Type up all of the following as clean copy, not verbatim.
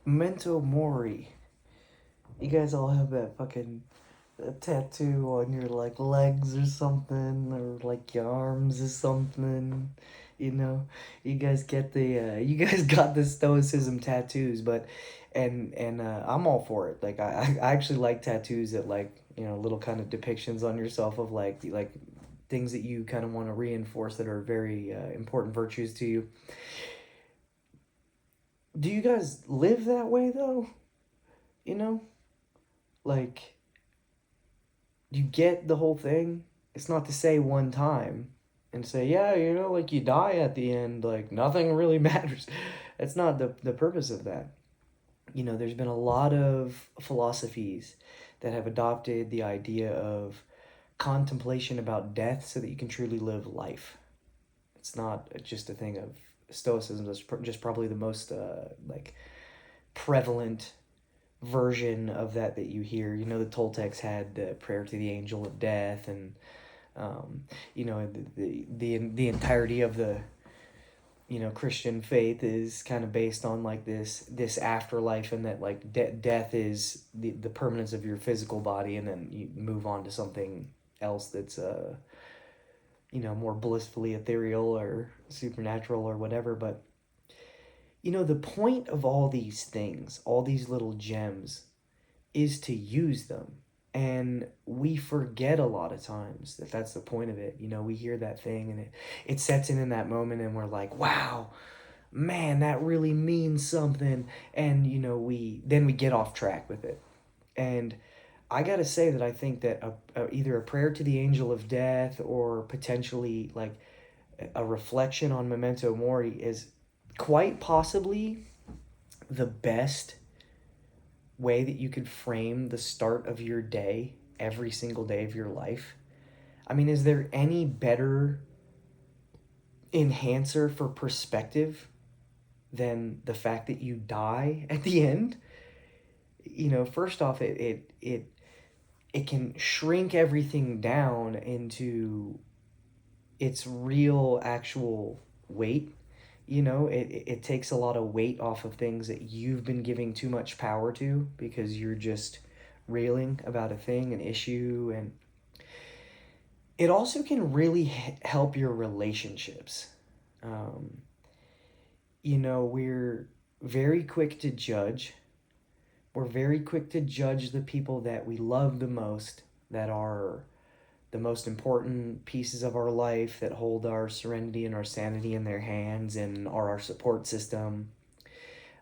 Memento Mori. You guys all have that fucking tattoo on your like legs or something, or like your arms or something. You know, you guys get you guys got the stoicism tattoos, but I'm all for it. Like I actually like tattoos that like little kind of depictions on yourself of like things that you kind of want to reinforce that are very important virtues to you. Do you guys live that way though? You know, like you get the whole thing. It's not to say one time and say, yeah, like you die at the end, like nothing really matters. That's not the purpose of that. There's been a lot of philosophies that have adopted the idea of contemplation about death so that you can truly live life. It's not just a thing of stoicism. That's just probably the most like prevalent version of that you hear. The Toltecs had the prayer to the angel of death, and the entirety of the Christian faith is kind of based on like this afterlife, and that like death is the permanence of your physical body, and then you move on to something else that's more blissfully ethereal or supernatural or whatever. But the point of all these things, all these little gems, is to use them. And we forget a lot of times that that's the point of it. We hear that thing and it sets in that moment, and we're like, wow, man, that really means something. And, we get off track with it. And I gotta say that I think that either a prayer to the angel of death or potentially like a reflection on Memento Mori is quite possibly the best way that you could frame the start of your day every single day of your life. I mean, is there any better enhancer for perspective than the fact that you die at the end? First off, it can shrink everything down into its real actual weight. It takes a lot of weight off of things that you've been giving too much power to because you're just railing about a thing, an issue. And it also can really help your relationships. We're very quick to judge. We're very quick to judge the people that we love the most, that are the most important pieces of our life, that hold our serenity and our sanity in their hands and are our support system.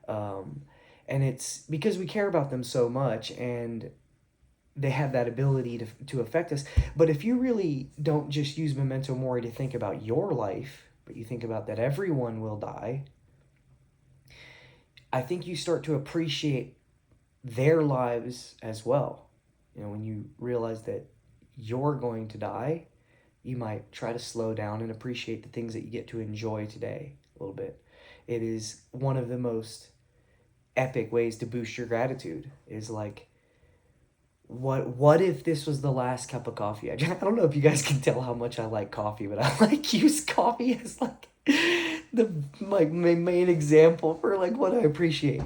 And it's because we care about them so much, and they have that ability to affect us. But if you really don't just use Memento Mori to think about your life, but you think about that everyone will die, I think you start to appreciate their lives as well. When you realize that you're going to die, you might try to slow down and appreciate the things that you get to enjoy today a little bit. It is one of the most epic ways to boost your gratitude, is like, what if this was the last cup of coffee? I don't know if you guys can tell how much I like coffee, but I like use coffee as like the my main example for like what I appreciate.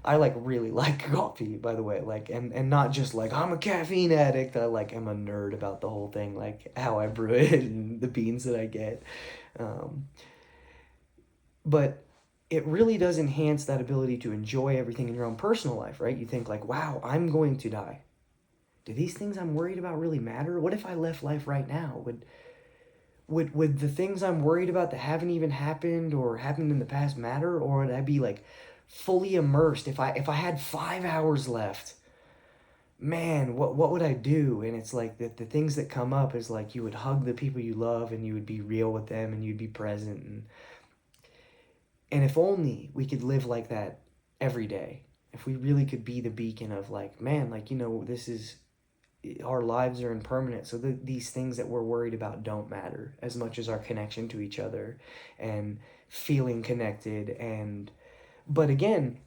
I like really like coffee, by the way, like and not just like I'm a caffeine addict. I like am a nerd about the whole thing, like how I brew it and the beans that I get. But it really does enhance that ability to enjoy everything in your own personal life, right? You think like, wow, I'm going to die. Do these things I'm worried about really matter? What if I left life right now? Would the things I'm worried about that haven't even happened or happened in the past matter? Or would I be like fully immersed if I had 5 hours left? Man, what would I do? And it's like the things that come up is like you would hug the people you love, and you would be real with them, and you'd be present. And if only we could live like that every day. If we really could be the beacon of like, man, like, this is, our lives are impermanent. So these things that we're worried about don't matter as much as our connection to each other and feeling connected. But again,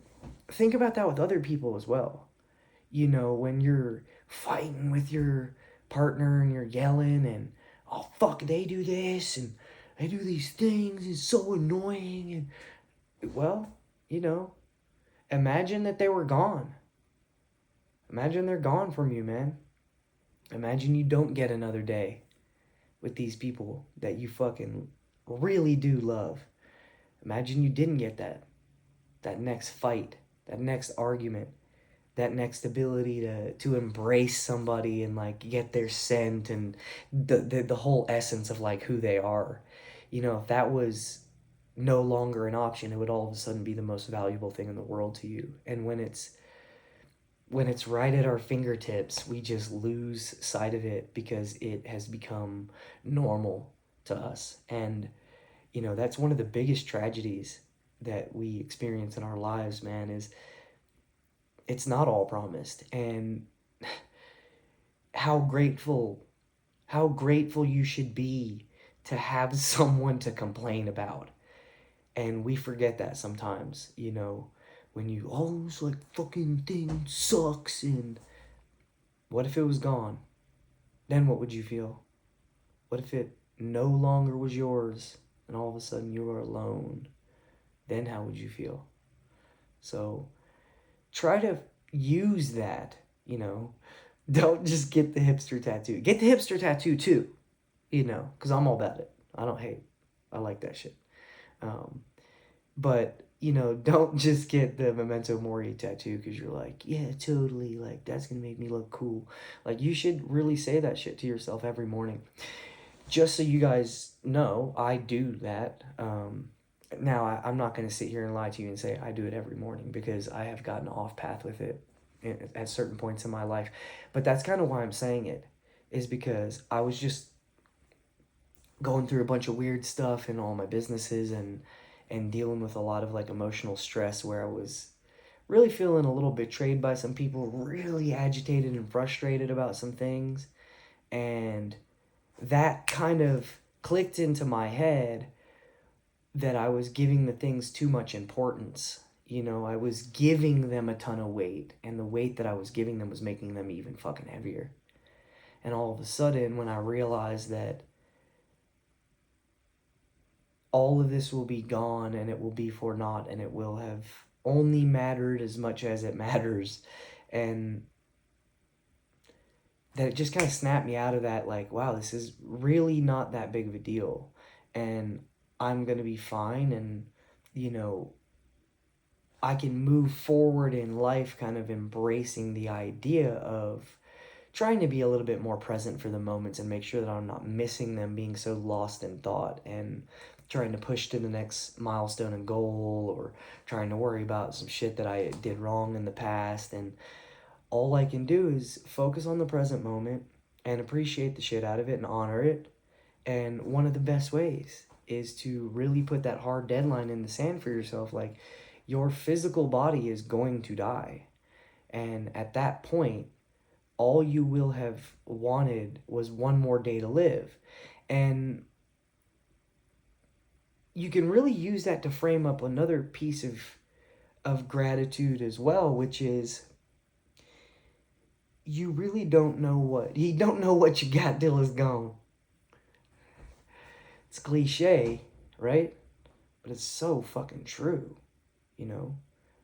think about that with other people as well. When you're fighting with your partner and you're yelling and, oh, fuck, they do this and they do these things. It's so annoying. And well, imagine that they were gone. Imagine they're gone from you, man. Imagine you don't get another day with these people that you fucking really do love. Imagine you didn't get that next fight, that next argument, that next ability to embrace somebody and like get their scent and the whole essence of like who they are. If that was no longer an option, it would all of a sudden be the most valuable thing in the world to you. And when it's right at our fingertips, we just lose sight of it because it has become normal to us. And that's one of the biggest tragedies that we experience in our lives, man, is it's not all promised. And how grateful you should be to have someone to complain about. And we forget that sometimes, when you always like fucking thing sucks. And what if it was gone? Then what would you feel? What if it no longer was yours and all of a sudden you were alone? Then how would you feel? So try to use that, Don't just get the hipster tattoo. Get the hipster tattoo too, because I'm all about it. I don't hate. I like that shit. But, don't just get the Memento Mori tattoo because you're like, yeah, totally, like, that's going to make me look cool. Like, you should really say that shit to yourself every morning. Just so you guys know, I do that. Now, I'm not going to sit here and lie to you and say I do it every morning because I have gotten off path with it at certain points in my life. But that's kind of why I'm saying it, is because I was just going through a bunch of weird stuff in all my businesses and dealing with a lot of like emotional stress where I was really feeling a little betrayed by some people, really agitated and frustrated about some things. And that kind of clicked into my head that I was giving the things too much importance. I was giving them a ton of weight, and the weight that I was giving them was making them even fucking heavier. And all of a sudden, when I realized that all of this will be gone and it will be for naught and it will have only mattered as much as it matters, and that it just kind of snapped me out of that, like, wow, this is really not that big of a deal and I'm going to be fine. And, I can move forward in life kind of embracing the idea of trying to be a little bit more present for the moments and make sure that I'm not missing them, being so lost in thought and trying to push to the next milestone and goal, or trying to worry about some shit that I did wrong in the past. And all I can do is focus on the present moment and appreciate the shit out of it and honor it. And one of the best ways is to really put that hard deadline in the sand for yourself. Like, your physical body is going to die. And at that point, all you will have wanted was one more day to live. And you can really use that to frame up another piece of gratitude as well, which is you really don't know what you got till it's gone. It's cliche, right? But it's so fucking true.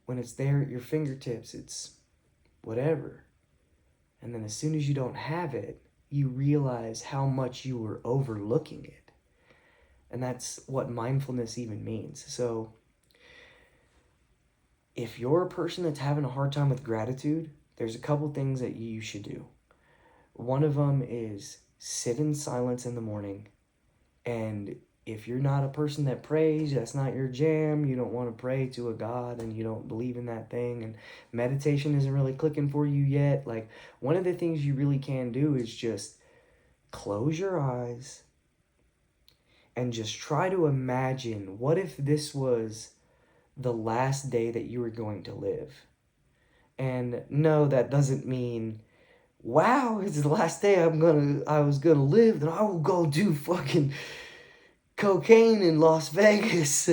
When it's there at your fingertips, it's whatever. And then as soon as you don't have it, you realize how much you were overlooking it. And that's what mindfulness even means. So if you're a person that's having a hard time with gratitude, there's a couple things that you should do. One of them is sit in silence in the morning. And if you're not a person that prays, that's not your jam, you don't want to pray to a God and you don't believe in that thing, and meditation isn't really clicking for you yet, like, one of the things you really can do is just close your eyes and just try to imagine, what if this was the last day that you were going to live? And no, that doesn't mean, wow, it's the last day I was gonna live, then I will go do fucking cocaine in Las Vegas.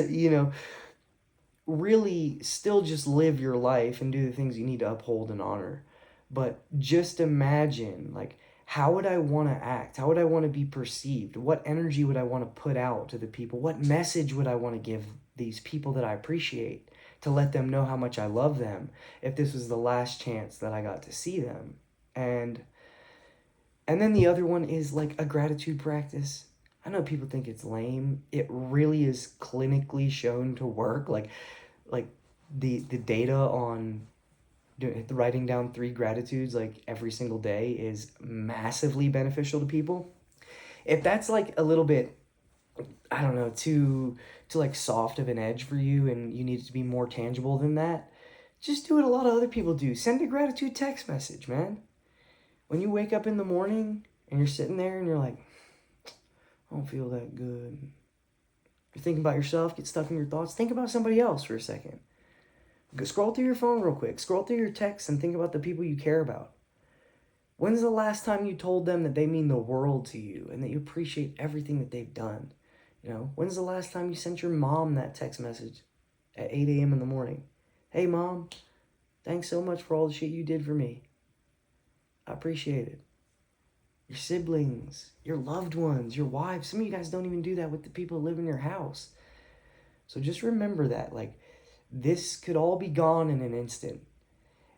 Really still just live your life and do the things you need to uphold and honor. But just imagine, like, how would I want to act? How would I want to be perceived? What energy would I want to put out to the people? What message would I want to give these people that I appreciate to let them know how much I love them if this was the last chance that I got to see them. And then the other one is like a gratitude practice. I know people think it's lame. It really is clinically shown to work. Like the data on writing down 3 gratitudes like every single day is massively beneficial to people. If that's like a little bit, I don't know, too like soft of an edge for you and you need it to be more tangible than that, just do what a lot of other people do. Send a gratitude text message, man. When you wake up in the morning and you're sitting there and you're like, I don't feel that good. You're thinking about yourself, get stuck in your thoughts. Think about somebody else for a second. Scroll through your phone real quick. Scroll through your texts and think about the people you care about. When's the last time you told them that they mean the world to you and that you appreciate everything that they've done? You know, when's the last time you sent your mom that text message at 8 a.m. in the morning? Hey, Mom, thanks so much for all the shit you did for me. I appreciate it. Your siblings, your loved ones, your wives. Some of you guys don't even do that with the people who live in your house. So just remember that, like, this could all be gone in an instant.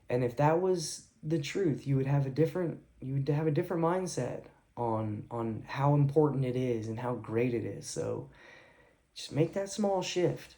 And if that was the truth, you would have a different mindset on how important it is and how great it is. So just make that small shift.